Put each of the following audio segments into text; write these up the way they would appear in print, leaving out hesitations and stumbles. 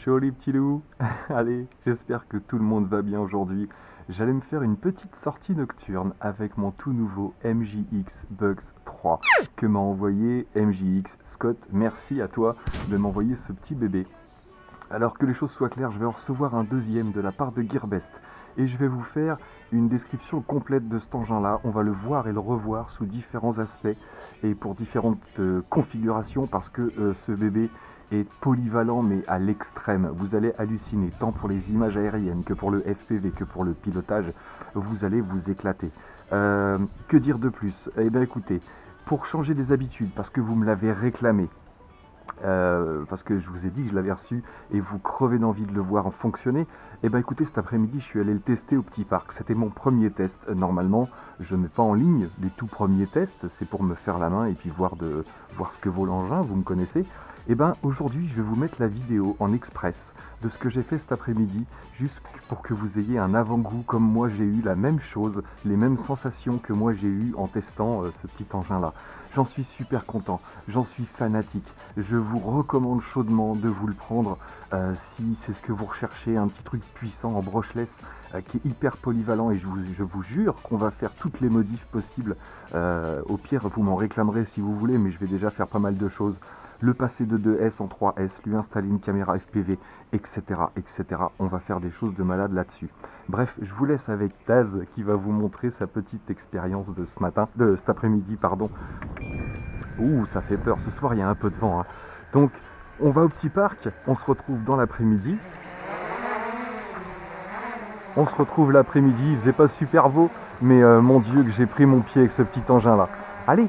Ciao les petits loups. Allez, j'espère que tout le monde va bien aujourd'hui. J'allais me faire une petite sortie nocturne avec mon tout nouveau MJX Bugs 3 que m'a envoyé MJX. Scott, merci à toi de m'envoyer ce petit bébé. Alors que les choses soient claires, je vais en recevoir un deuxième de la part de Gearbest. Et je vais vous faire une description complète de cet engin-là. On va le voir et le revoir sous différents aspects et pour différentes configurations parce que ce bébé est polyvalent mais à l'extrême. Vous allez halluciner, tant pour les images aériennes que pour le FPV, que pour le pilotage. Vous allez vous éclater. Que dire de plus? Eh bien écoutez, pour changer des habitudes, parce que vous me l'avez réclamé, parce que je vous ai dit que je l'avais reçu et vous crevez d'envie de le voir fonctionner. Et bien écoutez, cet après-midi je suis allé le tester au petit parc. C'était mon premier test. Normalement je ne mets pas en ligne les tout premiers tests, c'est pour me faire la main et puis voir ce que vaut l'engin, vous me connaissez. Et bien aujourd'hui je vais vous mettre la vidéo en express de ce que j'ai fait cet après-midi, juste pour que vous ayez un avant-goût comme moi j'ai eu la même chose, les mêmes sensations que moi j'ai eu en testant ce petit engin là. J'en suis super content, j'en suis fanatique, je vous recommande chaudement de vous le prendre si c'est ce que vous recherchez, un petit truc puissant en brushless qui est hyper polyvalent et je vous jure qu'on va faire toutes les modifs possibles. Au pire vous m'en réclamerez si vous voulez, mais je vais déjà faire pas mal de choses. Le passer de 2S en 3S, lui installer une caméra FPV, etc., etc. On va faire des choses de malade là-dessus. Bref, je vous laisse avec Taz qui va vous montrer sa petite expérience de cet après-midi, pardon. Ouh, ça fait peur. Ce soir, il y a un peu de vent, hein. Donc, on va au petit parc. On se retrouve dans l'après-midi. On se retrouve l'après-midi. Il faisait pas super beau, mais mon Dieu, que j'ai pris mon pied avec ce petit engin-là. Allez,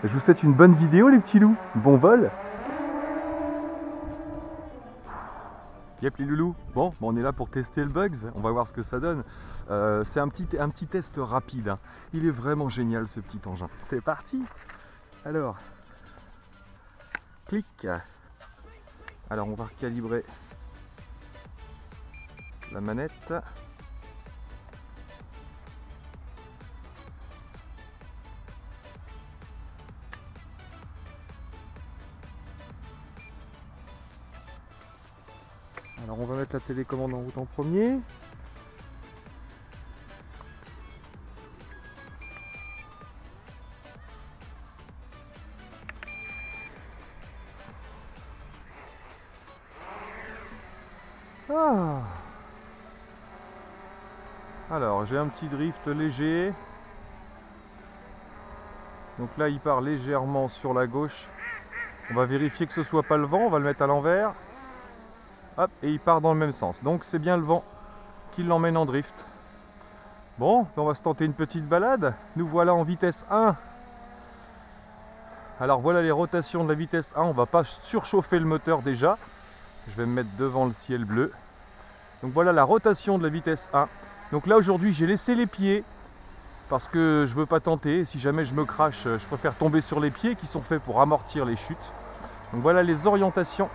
je vous souhaite une bonne vidéo, les petits loups. Bon vol. Yep les loulous, bon, on est là pour tester le Bugs, on va voir ce que ça donne. C'est un petit test rapide, hein. Il est vraiment génial ce petit engin. C'est parti. Alors, clic. Alors on va recalibrer la manette. Alors on va mettre la télécommande en route en premier. Ah. Alors j'ai un petit drift léger. Donc là il part légèrement sur la gauche. On va vérifier que ce soit pas le vent, on va le mettre à l'envers. Hop, et il part dans le même sens. Donc c'est bien le vent qui l'emmène en drift. Bon, on va se tenter une petite balade. Nous voilà en vitesse 1. Alors voilà les rotations de la vitesse 1. On va pas surchauffer le moteur déjà. Je vais me mettre devant le ciel bleu. Donc voilà la rotation de la vitesse 1. Donc là aujourd'hui j'ai laissé les pieds parce que je veux pas tenter. Si jamais je me crache, je préfère tomber sur les pieds qui sont faits pour amortir les chutes. Donc voilà les orientations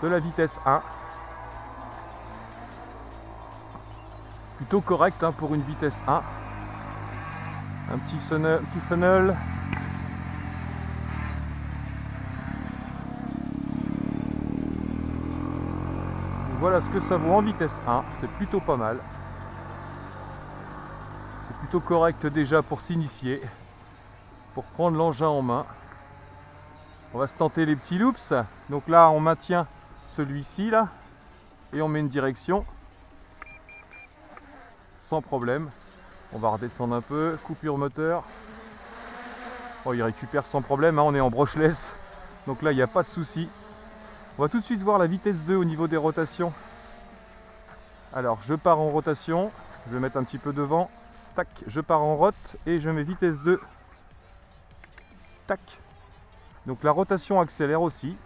de la vitesse 1. Plutôt correct hein, pour une vitesse 1. Un petit funnel. Voilà ce que ça vaut en vitesse 1. C'est plutôt pas mal. C'est plutôt correct déjà pour s'initier. Pour prendre l'engin en main. On va se tenter les petits loops. Donc là on maintient celui-ci là. Et on met une direction. Sans problème. On va redescendre un peu. Coupure moteur. Oh, il récupère sans problème. Hein, on est en brushless. Donc là il n'y a pas de souci. On va tout de suite voir la vitesse 2 au niveau des rotations. Alors je pars en rotation. Je vais mettre un petit peu devant. Tac. Je pars en rot. Et je mets vitesse 2. Tac. Donc la rotation accélère aussi.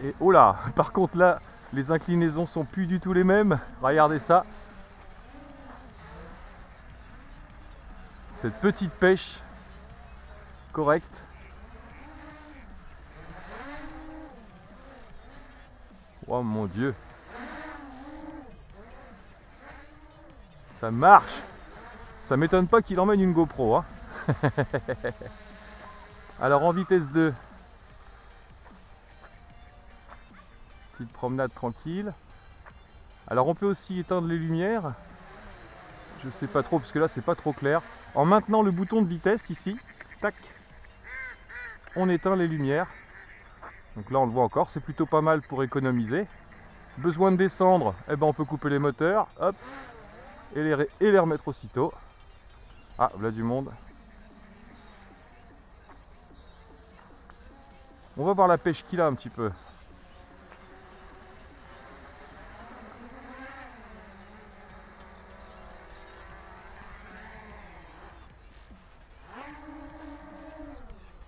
Et oh là, par contre là, les inclinaisons sont plus du tout les mêmes. Regardez ça. Cette petite pêche correcte. Oh mon Dieu. Ça marche. Ça m'étonne pas qu'il emmène une GoPro, hein. Alors en vitesse 2. Petite promenade tranquille. Alors on peut aussi éteindre les lumières. Je sais pas trop parce que là c'est pas trop clair. En maintenant le bouton de vitesse ici, tac, on éteint les lumières. Donc là on le voit encore, c'est plutôt pas mal pour économiser. Besoin de descendre, eh ben on peut couper les moteurs, hop, et les remettre aussitôt. Ah, là du monde. On va voir la pêche qu'il a un petit peu.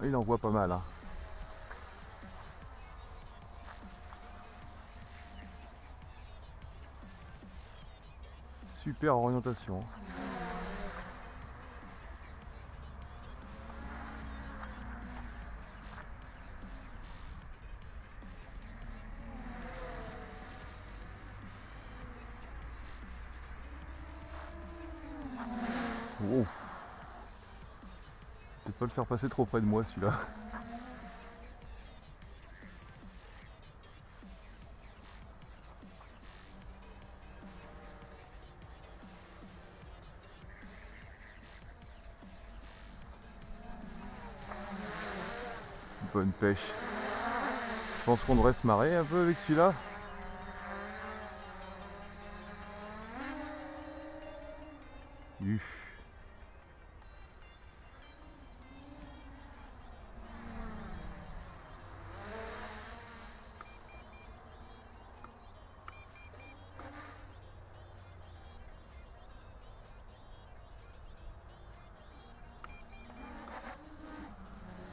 Il en voit pas mal, hein. Super orientation. Oh. Peut-être pas le faire passer trop près de moi celui-là. Bonne pêche. Je pense qu'on devrait se marrer un peu avec celui-là.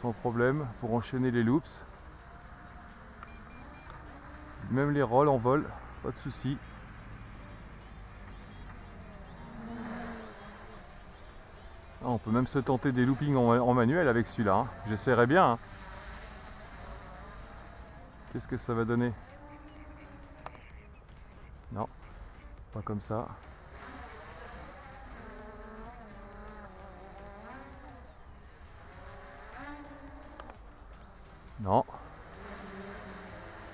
Sans problème pour enchaîner les loops. Même les rolls en vol, pas de souci. Ah, on peut même se tenter des loopings en manuel avec celui-là, hein. J'essaierai bien, hein. Qu'est-ce que ça va donner? Non, pas comme ça. Non.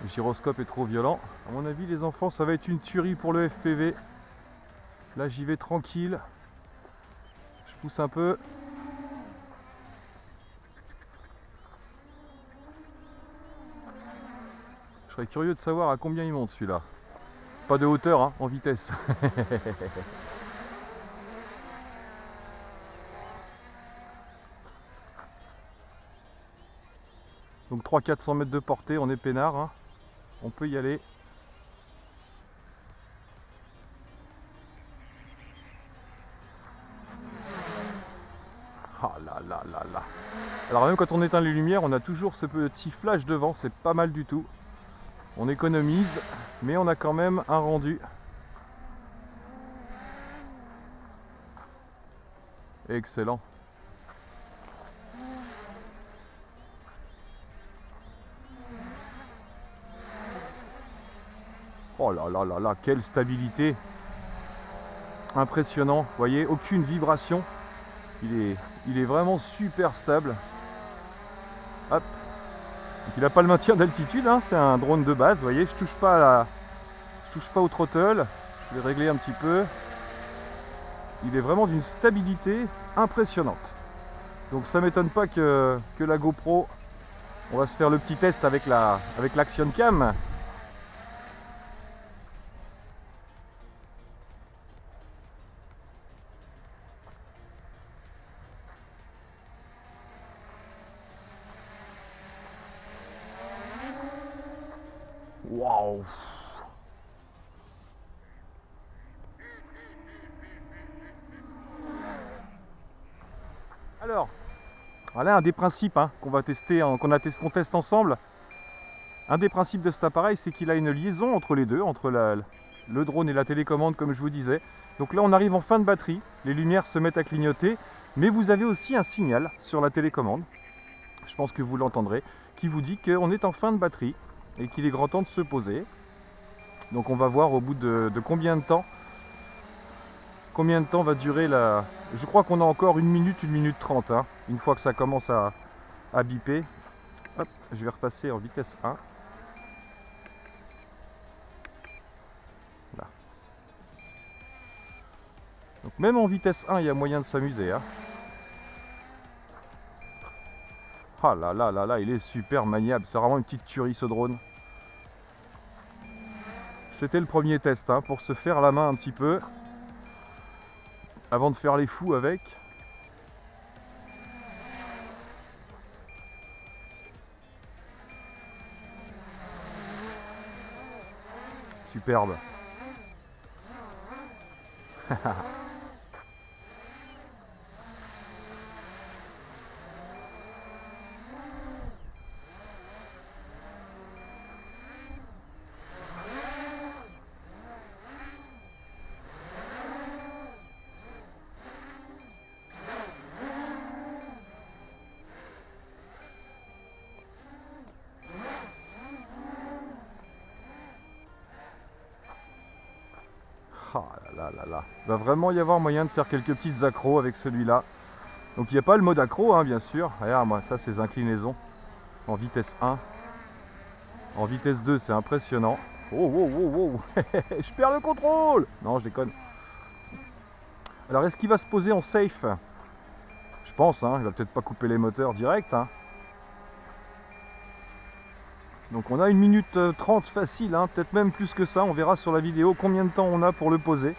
Le gyroscope est trop violent. À mon avis, les enfants, ça va être une tuerie pour le FPV. Là, j'y vais tranquille. Je pousse un peu. Je serais curieux de savoir à combien il monte celui-là. Pas de hauteur, hein, en vitesse. Donc 300-400 mètres de portée, on est peinard, hein. On peut y aller. Ah là là là là. Alors même quand on éteint les lumières, on a toujours ce petit flash devant, c'est pas mal du tout. On économise, mais on a quand même un rendu. Excellent. Oh là là là là, quelle stabilité! Impressionnant, vous voyez, aucune vibration. Il est vraiment super stable. Hop. Donc, il n'a pas le maintien d'altitude, hein, c'est un drone de base, vous voyez, je touche pas au throttle. Je vais régler un petit peu. Il est vraiment d'une stabilité impressionnante. Donc ça m'étonne pas que la GoPro, on va se faire le petit test avec l'Action Cam. Waouh! Alors, voilà un des principes, hein, qu'on va tester, qu'on teste ensemble. Un des principes de cet appareil, c'est qu'il a une liaison entre les deux, entre le drone et la télécommande, comme je vous disais. Donc là, on arrive en fin de batterie, les lumières se mettent à clignoter, mais vous avez aussi un signal sur la télécommande, je pense que vous l'entendrez, qui vous dit qu'on est en fin de batterie et qu'il est grand temps de se poser. Donc on va voir au bout de combien de temps va durer la... Je crois qu'on a encore 1 minute 30, hein, une fois que ça commence à biper. Hop, je vais repasser en vitesse 1. Donc même en vitesse 1, il y a moyen de s'amuser. Hein. Ah là là là là, il est super maniable. C'est vraiment une petite tuerie ce drone. C'était le premier test hein, pour se faire la main un petit peu. Avant de faire les fous avec. Superbe. Ah là là là. Il va vraiment y avoir moyen de faire quelques petites accros avec celui-là. Donc il n'y a pas le mode accro, hein, bien sûr. Regarde, moi, ça, c'est inclinaisons. En vitesse 1. En vitesse 2, c'est impressionnant. Oh, oh, oh, oh. Je perds le contrôle. Non, je déconne. Alors, est-ce qu'il va se poser en safe? Je pense, hein. Il va peut-être pas couper les moteurs direct. Hein. Donc on a 1 minute 30 facile, hein, peut-être même plus que ça, on verra sur la vidéo combien de temps on a pour le poser.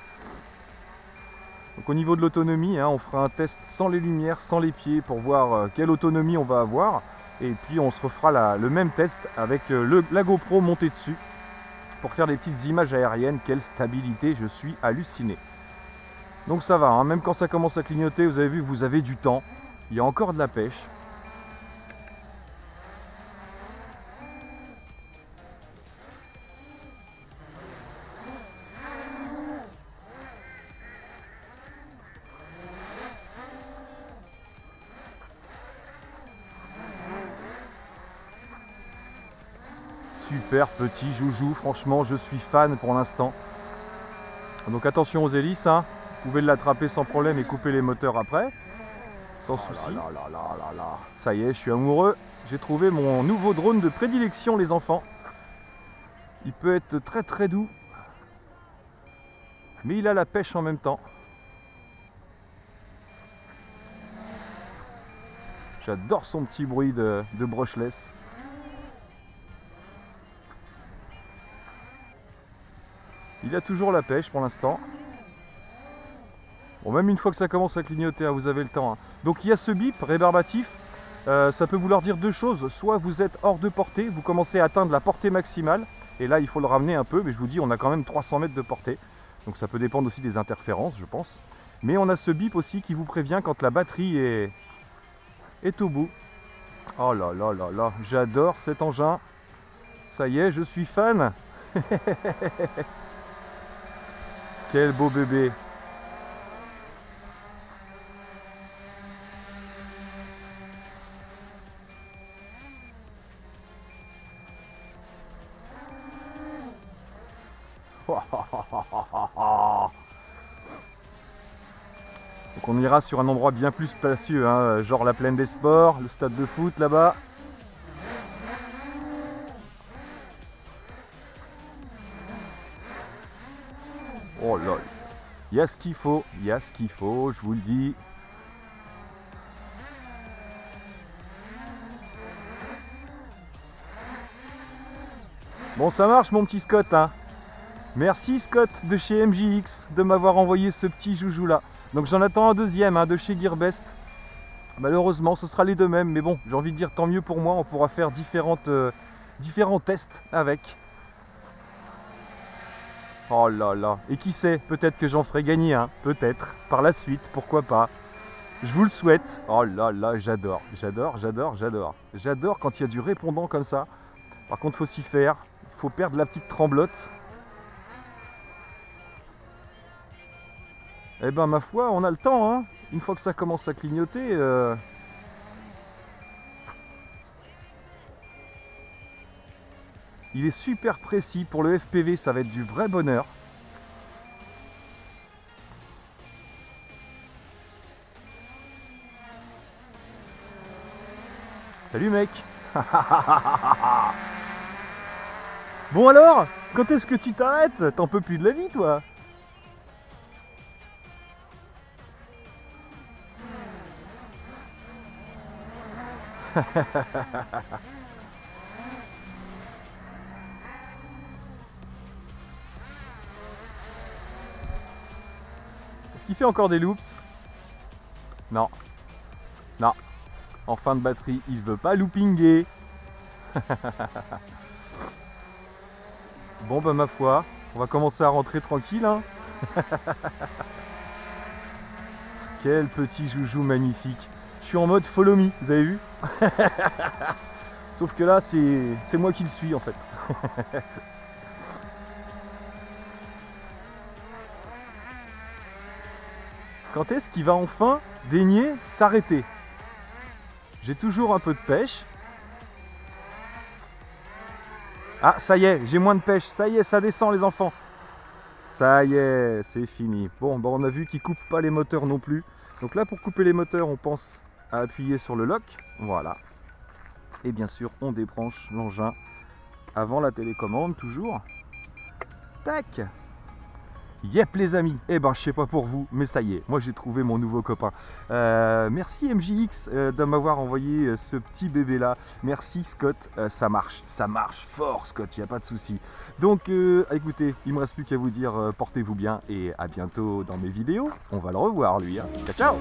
Donc au niveau de l'autonomie, hein, on fera un test sans les lumières, sans les pieds pour voir quelle autonomie on va avoir. Et puis on se refera le même test avec la GoPro montée dessus pour faire des petites images aériennes. Quelle stabilité, je suis halluciné. Donc ça va, hein, même quand ça commence à clignoter, vous avez vu que vous avez du temps, il y a encore de la pêche. Super petit joujou, franchement je suis fan pour l'instant. Donc attention aux hélices, hein. Vous pouvez l'attraper sans problème et couper les moteurs après, sans souci. Ça y est, je suis amoureux, j'ai trouvé mon nouveau drone de prédilection les enfants. Il peut être très très doux, mais il a la pêche en même temps. J'adore son petit bruit de brushless. Il a toujours la pêche pour l'instant. Bon, même une fois que ça commence à clignoter, hein, vous avez le temps. Hein. Donc il y a ce bip rébarbatif. Ça peut vouloir dire deux choses. Soit vous êtes hors de portée, vous commencez à atteindre la portée maximale. Et là, il faut le ramener un peu. Mais je vous dis, on a quand même 300 mètres de portée. Donc ça peut dépendre aussi des interférences, je pense. Mais on a ce bip aussi qui vous prévient quand la batterie est au bout. Oh là là là là, j'adore cet engin. Ça y est, je suis fan. Quel beau bébé. Donc on ira sur un endroit bien plus spacieux, hein, genre la plaine des sports, le stade de foot là-bas. Oh là, il y a ce qu'il faut, il y a ce qu'il faut, je vous le dis. Bon, ça marche mon petit Scott, hein. Merci Scott de chez MJX de m'avoir envoyé ce petit joujou là. Donc j'en attends un deuxième hein, de chez Gearbest. Malheureusement ce sera les deux mêmes, mais bon, j'ai envie de dire tant mieux pour moi, on pourra faire différents tests avec. Oh là là, et qui sait, peut-être que j'en ferai gagner un, peut-être, par la suite, pourquoi pas. Je vous le souhaite. Oh là là, j'adore, j'adore, j'adore, j'adore. J'adore quand il y a du répondant comme ça. Par contre, faut s'y faire, il faut perdre la petite tremblote. Eh ben ma foi, on a le temps, hein. Une fois que ça commence à clignoter... Il est super précis, pour le FPV ça va être du vrai bonheur. Salut mec. Bon alors, quand est-ce que tu t'arrêtes? T'en peux plus de la vie toi? Est-ce qu'il fait encore des loops? Non. Non. En fin de batterie, il veut pas loopinguer. Bon bah ma foi, on va commencer à rentrer tranquille hein. Quel petit joujou magnifique. Je suis en mode follow me, vous avez vu? Sauf que là c'est moi qui le suis en fait. Quand est-ce qu'il va enfin daigner s'arrêter? J'ai toujours un peu de pêche. Ah, ça y est, j'ai moins de pêche. Ça y est, ça descend les enfants. Ça y est, c'est fini. Bon, bah, on a vu qu'il coupe pas les moteurs non plus. Donc là, pour couper les moteurs, on pense à appuyer sur le lock. Voilà. Et bien sûr, on débranche l'engin avant la télécommande, toujours. Tac. Yep les amis, eh ben je sais pas pour vous, mais ça y est, moi j'ai trouvé mon nouveau copain. Merci MJX de m'avoir envoyé ce petit bébé là. Merci Scott, ça marche fort Scott, il n'y a pas de souci. Donc écoutez, il me reste plus qu'à vous dire portez-vous bien et à bientôt dans mes vidéos. On va le revoir lui, hein. Ciao ciao.